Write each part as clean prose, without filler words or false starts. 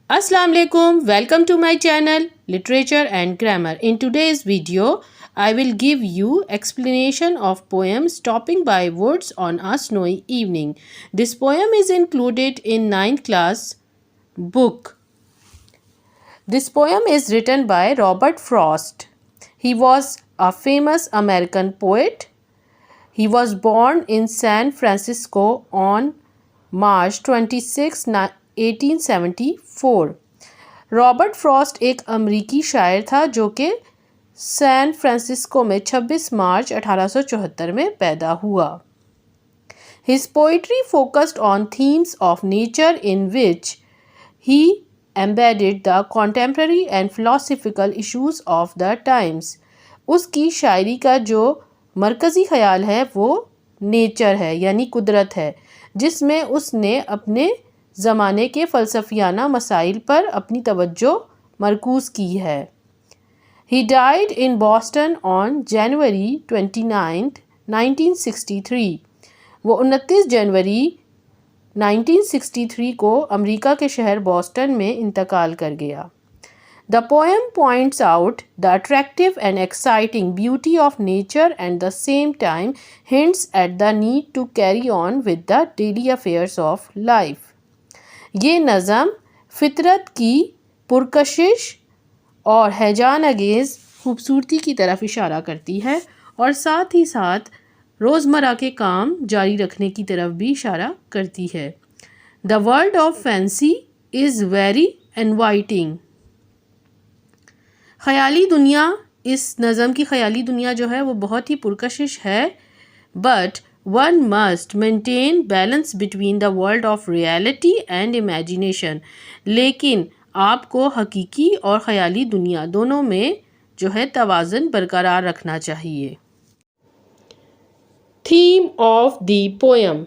Assalamu alaikum, welcome to my channel Literature and Grammar. In today's video, I will give you explanation of poem Stopping by Woods on a Snowy Evening. This poem is included in 9th class book. This poem is written by Robert Frost. He was a famous American poet. He was born in San Francisco on March 26, 1874. Robert Frost एक अमरीकी शायर था जो कि San Francisco में 26 मार्च 1874 में पैदा हुआ. His poetry focused on themes of nature in which he embedded the contemporary and philosophical issues of the times. उसकी शायरी का जो मरकज़ी ख़याल है वो नेचर है यानी कुदरत है, जिसमें उसने अपने ज़माने के फ़लसफ़ियाना मसाइल पर अपनी तवज्जो मरकूज़ की है. He died in Boston on January 29, 1963. वो 29 जनवरी 1963 को अमेरिका के शहर बॉस्टन में इंतकाल कर गया. The poem points out the attractive and exciting beauty of nature and at the same time hints at the need to carry on with the daily affairs of life. ये नज़म फितरत की पुरकशिश और हैजान अंगेज़ खूबसूरती की तरफ इशारा करती है और साथ ही साथ रोज़मर्रा के काम जारी रखने की तरफ भी इशारा करती है. The world of fancy is very inviting. ख़याली दुनिया, इस नज़म की ख़याली दुनिया जो है वो बहुत ही पुरकशिश है. But one must maintain balance between the world of reality and imagination. लेकिन आपको हकीकी और ख़याली दुनिया दोनों में जो है तवाज़ुन बरकरार रखना चाहिए. Theme of the poem.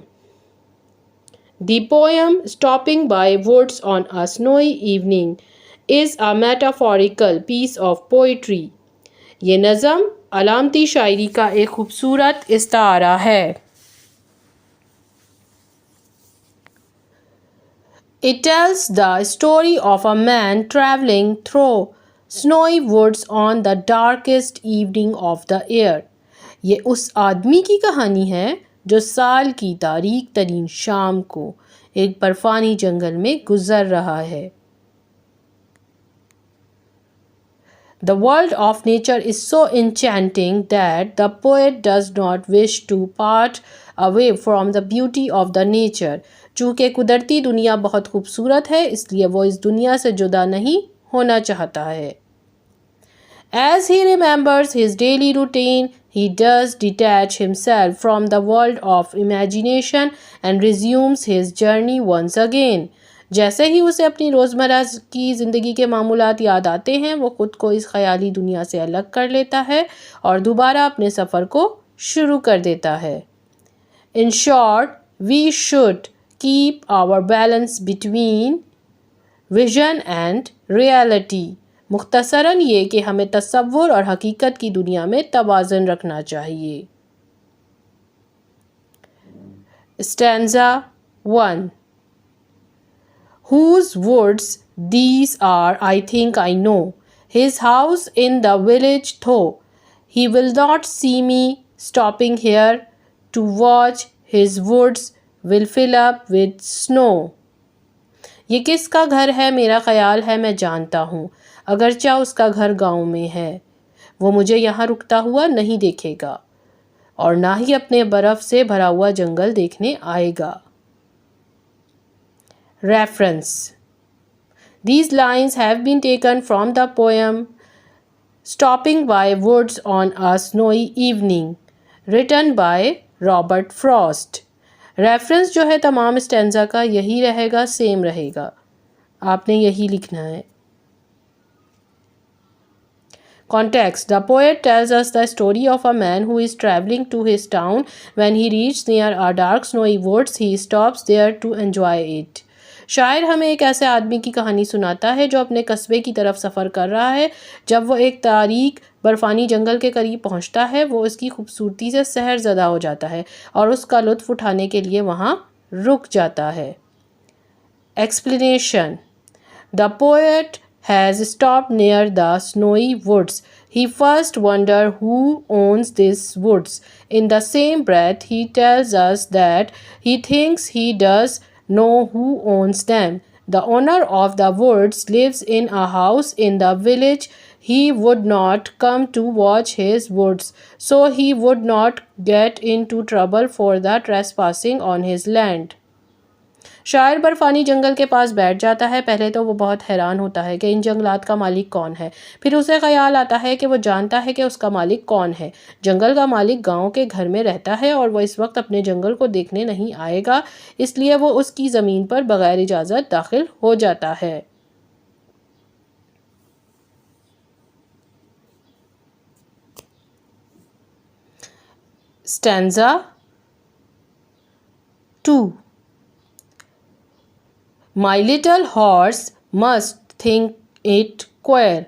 The poem Stopping by Woods on a Snowy Evening is a metaphorical piece of poetry. ये नज़म अलामती शायरी का एक खूबसूरत इस्तारा है. It tells the story of a man traveling through snowy woods on the darkest evening of the year. ये उस आदमी की कहानी है जो साल की तारीक तरीन शाम को एक बर्फानी जंगल में गुजर रहा है. The world of nature is so enchanting that the poet does not wish to part away from the beauty of the nature. चूँकि कुदरती दुनिया बहुत खूबसूरत है इसलिए वो इस दुनिया से जुदा नहीं होना चाहता है. As he remembers his daily routine, he does detach himself from the world of imagination and resumes his journey once again. जैसे ही उसे अपनी रोज़मर्रा की ज़िंदगी के मामूलात याद आते हैं वो ख़ुद को इस ख़याली दुनिया से अलग कर लेता है और दोबारा अपने सफ़र को शुरू कर देता है. In short, we should keep our balance between vision and reality. मुख्तसरन ये कि हमें तसव्वुर और हकीकत की दुनिया में तवाज़ुन रखना चाहिए. Stanza 1. Whose woods these are, I think I know. His house in the village though. He will not see me stopping here to watch. His woods will fill up with snow. ये किसका घर है मेरा ख्याल है मैं जानता हूँ. अगरचा उसका घर गाँव में है. वो मुझे यहाँ रुकता हुआ नहीं देखेगा और ना ही अपने बर्फ़ से भरा हुआ जंगल देखने आएगा. Reference. These lines have been taken from the poem Stopping by Woods on a Snowy Evening, written by Robert Frost. Reference जो है तमाम स्टैंजा का यही रहेगा, सेम रहेगा. आपने यही लिखना है. Context. The poet tells us the story of a man who is traveling to his town. When he reaches near a dark snowy woods, he stops there to enjoy it. शायर हमें एक ऐसे आदमी की कहानी सुनाता है जो अपने कस्बे की तरफ सफ़र कर रहा है. जब वो एक तारीक बर्फ़ानी जंगल के करीब पहुंचता है वो इसकी खूबसूरती से सहर ज़दा हो जाता है और उसका लुत्फ़ उठाने के लिए वहाँ रुक जाता है. Explanation. The poet has stopped near the snowy woods. He first wonders who owns these woods. In the same breath, he tells us that he thinks he does know who owns them. The owner of the woods lives in a house in the village. He would not come to watch his woods, so he would not get into trouble for the trespassing on his land. शायर बर्फानी जंगल के पास बैठ जाता है। पहले तो वो बहुत हैरान होता है कि इन जंगलात का मालिक कौन है। फिर उसे ख्याल आता है कि वो जानता है कि उसका मालिक कौन है। जंगल का मालिक गांव के घर में रहता है और वो इस वक्त अपने जंगल को देखने नहीं आएगा, इसलिए वो उसकी ज़मीन पर बगैर इजाज़त दाखिल हो जाता है। Stanza 2. My little horse must think it queer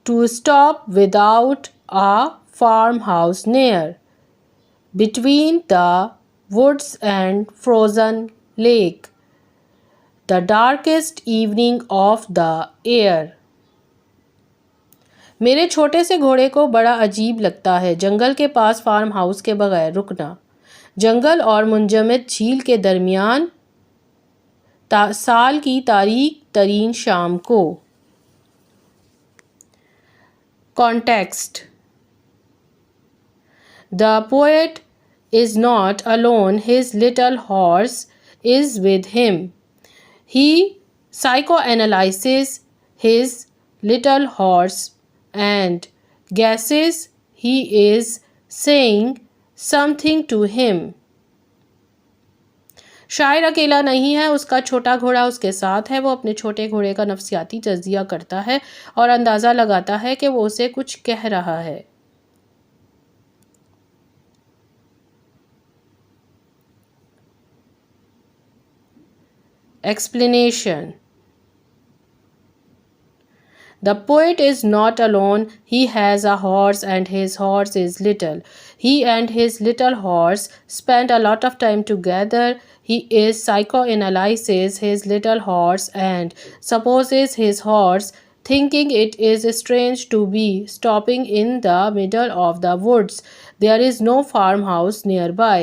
to stop without a farmhouse near, between the woods and frozen lake, the darkest evening of the year. मेरे छोटे से घोड़े को बड़ा अजीब लगता है जंगल के पास फार्म हाउस के बगैर रुकना, जंगल और मुंजमद झील के दरमियान साल की तारीक तरीन शाम को। Context: the poet is not alone, his little horse is with him. He psychoanalyzes his little horse and guesses he is saying something to him. शायर अकेला नहीं है, उसका छोटा घोड़ा उसके साथ है। वो अपने छोटे घोड़े का नफ्सियाती तज्जिया करता है और अंदाज़ा लगाता है कि वो उसे कुछ कह रहा है। Explanation: The poet is not alone. He has a horse and his horse is little. He and his little horse spend a lot of time together. He is psychoanalyzes his little horse and supposes his horse, thinking it is strange to be stopping in the middle of the woods. There is no farmhouse nearby.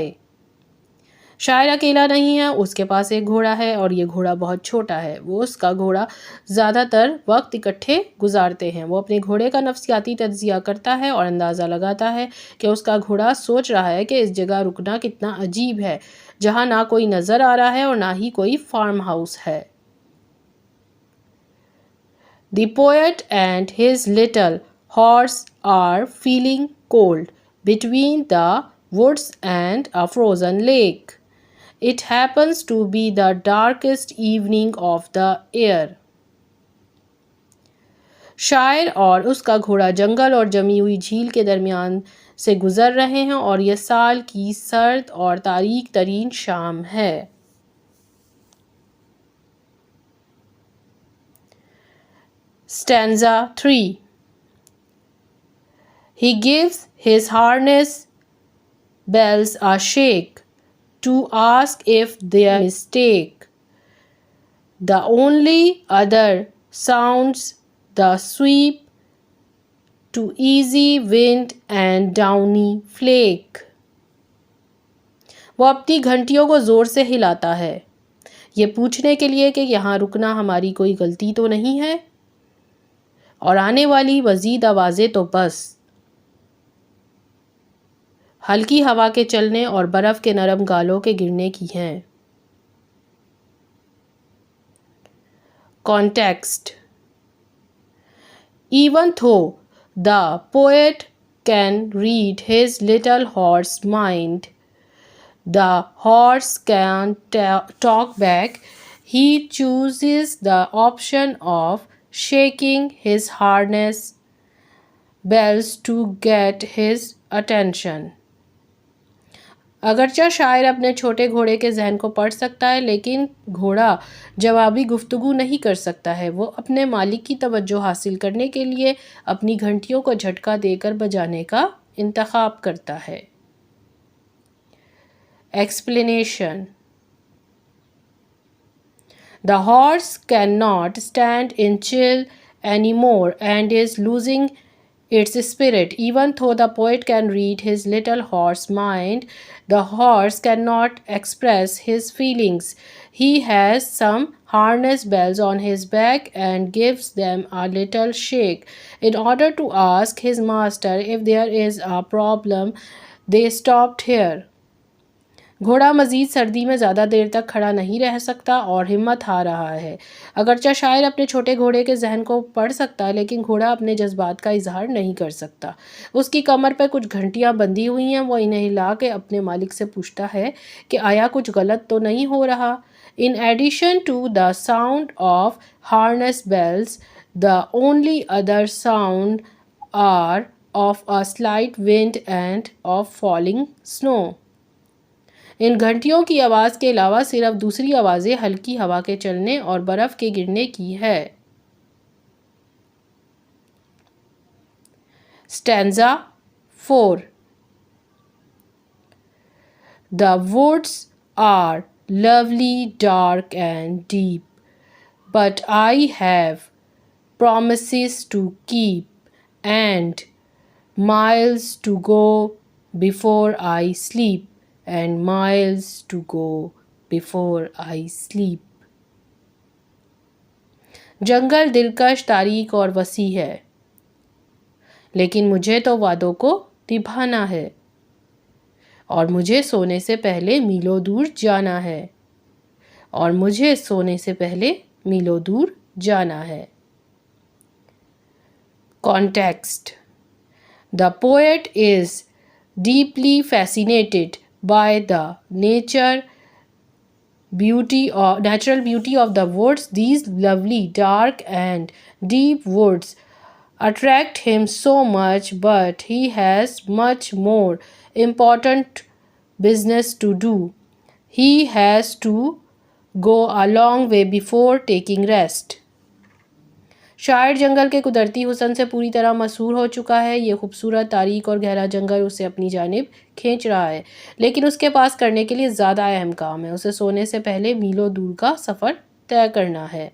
शायर अकेला नहीं है, उसके पास एक घोड़ा है और ये घोड़ा बहुत छोटा है। वो उसका घोड़ा ज़्यादातर वक्त इकट्ठे गुजारते हैं। वो अपने घोड़े का नफ्सियाती तज्जिया करता है और अंदाज़ा लगाता है कि उसका घोड़ा सोच रहा है कि इस जगह रुकना कितना अजीब है, जहाँ ना कोई नज़र आ रहा है और ना ही कोई फार्म हाउस है। The poet and his little horse are feeling cold between the woods and a frozen lake. It happens to be the darkest evening of the year. शायर और उसका घोड़ा जंगल और जमी हुई झील के दरमियान से गुजर रहे हैं और यह साल की सर्द और तारीक तरीन शाम है। Stanza 3. He gives his harness bells a shake to ask if they are mistake. The only other sounds the sweep to easy wind and downy flake. वो अपनी घंटियों को ज़ोर से हिलाता है, ये पूछने के लिए कि यहाँ रुकना हमारी कोई गलती तो नहीं है और आने वाली मज़ीद आवाज़ें तो बस हल्की हवा के चलने और बर्फ़ के नरम गालों के गिरने की हैं। Context: Even though the poet can read his little horse's mind, the horse can't talk back. He chooses the option of shaking his harness bells to get his attention. अगरचा शायर अपने छोटे घोड़े के जहन को पढ़ सकता है, लेकिन घोड़ा जवाबी गुफ्तगू नहीं कर सकता है। वो अपने मालिक की तवज्जो हासिल करने के लिए अपनी घंटियों को झटका देकर बजाने का इंतखाब करता है। Explanation: The horse cannot stand in chill anymore and is losing its spirit. Even though the poet can read his little horse mind, the horse cannot express his feelings. He has some harness bells on his back and gives them a little shake in order to ask his master if there is a problem. They stopped here. घोड़ा मज़ीद सर्दी में ज़्यादा देर तक खड़ा नहीं रह सकता और हिम्मत हार रहा है। अगरचे शायर अपने छोटे घोड़े के जहन को पढ़ सकता है, लेकिन घोड़ा अपने जज्बात का इजहार नहीं कर सकता। उसकी कमर पर कुछ घंटियां बंधी हुई हैं। वो इन्हें हिला के अपने मालिक से पूछता है कि आया कुछ गलत तो नहीं हो रहा। In addition to the sound of harness bells, the only other sound are of a slight wind and of falling snow. इन घंटियों की आवाज़ के अलावा सिर्फ दूसरी आवाज़ें हल्की हवा के चलने और बर्फ़ के गिरने की है। Stanza 4। The woods are lovely dark and deep, but I have promises to keep and miles to go before I sleep, and miles to go before I sleep. जंगल दिलकश, तारीक और वसी है, लेकिन मुझे तो वादों को निभाना है और मुझे सोने से पहले मीलों दूर जाना है, और मुझे सोने से पहले मीलों दूर जाना है। Context. The poet is deeply fascinated by the natural beauty of the woods. These lovely, dark and deep woods attract him so much, but he has much more important business to do. He has to go a long way before taking rest. शायर जंगल के कुदरती हुस्न से पूरी तरह मसहूर हो चुका है। ये खूबसूरत, तारीक और गहरा जंगल उसे अपनी जानिब खींच रहा है, लेकिन उसके पास करने के लिए ज़्यादा अहम काम है। उसे सोने से पहले मीलों दूर का सफ़र तय करना है।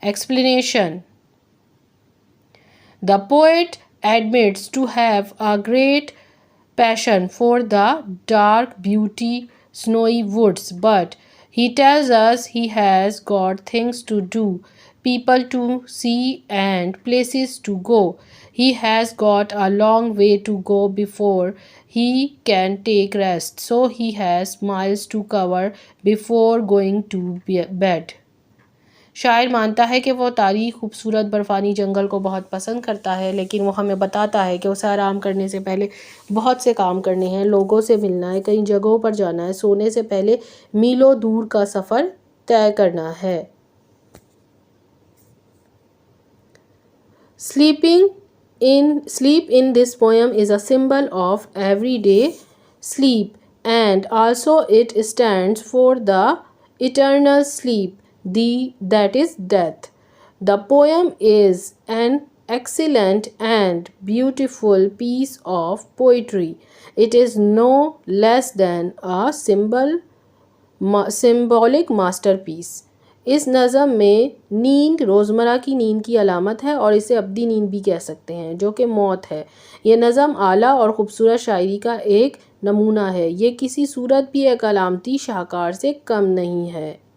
Explanation. The poet admits to have a great passion for the dark beauty snowy woods, but he tells us he has got things to do, people to see and places to go. He has got a long way to go before he can take rest, so he has miles to cover before going to bed. शायर मानता है कि वो तारीख खूबसूरत बर्फ़ानी जंगल को बहुत पसंद करता है, लेकिन वो हमें बताता है कि उसे आराम करने से पहले बहुत से काम करने हैं, लोगों से मिलना है, कई जगहों पर जाना है, सोने से पहले मीलों दूर का सफ़र तय करना है। Sleep in this poem is a symbol of everyday sleep, and also it stands for the eternal sleep, that is death. The poem is an excellent and beautiful piece of poetry. It is no less than a symbolic masterpiece. इस नज़म में नींद रोज़मर्रा की नींद की अलामत है और इसे अब्दी नींद भी कह सकते हैं, जो कि मौत है। ये नज़म आला और ख़ूबसूरत शायरी का एक नमूना है। ये किसी सूरत भी एक अलामती शाहकार से कम नहीं है।